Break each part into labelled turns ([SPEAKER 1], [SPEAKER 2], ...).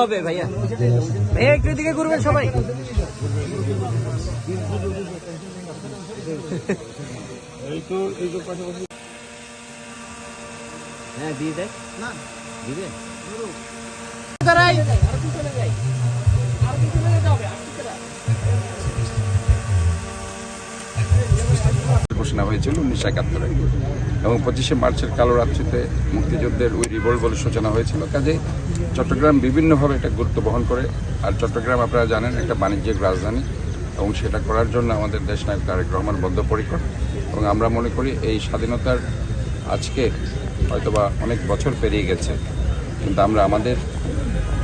[SPEAKER 1] হবে ভাইয়া। ভাইয়া একটু দিকে ঘুরবেন সবাই। হ্যাঁ দিয়ে দেয় না দিবে
[SPEAKER 2] ঘোষণা হয়েছিল 1971 এবং 25শে মার্চের কালো রাত্রিতে মুক্তিযুদ্ধের ওই রিভোল্ট বলে সূচনা হয়েছিল। কাজে চট্টগ্রাম বিভিন্নভাবে এটা গুরুত্ব বহন করে। আর চট্টগ্রাম আপনারা জানেন একটা বাণিজ্যিক রাজধানী এবং সেটা করার জন্য আমাদের দেশনায়ক তারেক রহমান বদ্ধপরিকর। এবং আমরা মনে করি এই স্বাধীনতার আজকে হয়তোবা অনেক বছর পেরিয়ে গেছে, কিন্তু আমরা আমাদের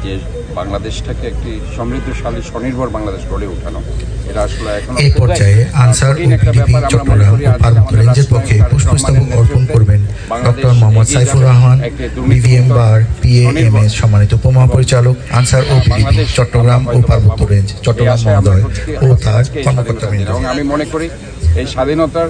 [SPEAKER 2] যে বাংলাদেশটাকে একটি সমৃদ্ধশালী স্বনির্ভর বাংলাদেশ গড়ে ওঠানো, এটা আসলে এখনো
[SPEAKER 3] এই পর্যায়ে আনসার ও পিডিপি চট্টগ্রাম ও পার্বত্য রেঞ্জের পক্ষে পুষ্পস্তবক অর্পণ করবেন ডক্টর মোহাম্মদ সাইফুর রহমান, বিভিএম বার, পিএএমএস সম্মানিত উপমহাপরিচালক আনসার ও পিডিপি চট্টগ্রাম ও পার্বত্য রেঞ্জ চট্টগ্রাম মহোদয় ও তার কর্মকর্তাবৃন্দ।
[SPEAKER 2] এবং আমি মনে করি এই স্বাধীনতার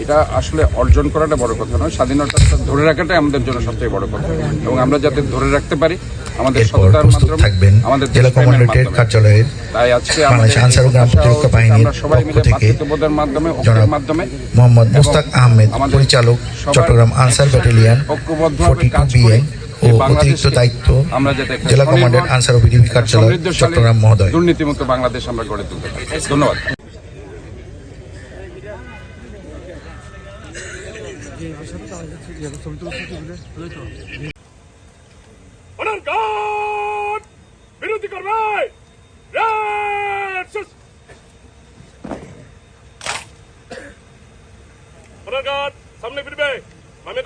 [SPEAKER 2] এটা আসলে অর্জন করাটা বড় কথা নয়, স্বাধীনতা ধরে রাখাটাই আমাদের জন্য সবচেয়ে বড় কথা। এবং আমরা যাতে ধরে রাখতে পারি আমাদের সততার মাধ্যমে, আমাদের
[SPEAKER 3] জেলা কমান্ডারের কার্যালয়ের
[SPEAKER 2] তাই আজকে
[SPEAKER 3] বাংলাদেশ আনসার ও গ্রাম প্রতিরক্ষা বাহিনীর পক্ষ থেকে জনাব মোহাম্মদ মুস্তাক আহমেদ, পরিচালক চট্টগ্রাম আনসার ব্যাটালিয়ন 42 বিএ ও অতিরিক্ত দায়িত্ব জেলা কমান্ডার আনসার ও পিডিপি কার্যালয় চট্টগ্রাম মহোদয়।
[SPEAKER 2] দুর্নীতিমুক্ত বাংলাদেশ আমরা গড়ে তুলতে পারি। ধন্যবাদ।
[SPEAKER 4] বিরোধী করবে সামনে ফিরবে মামে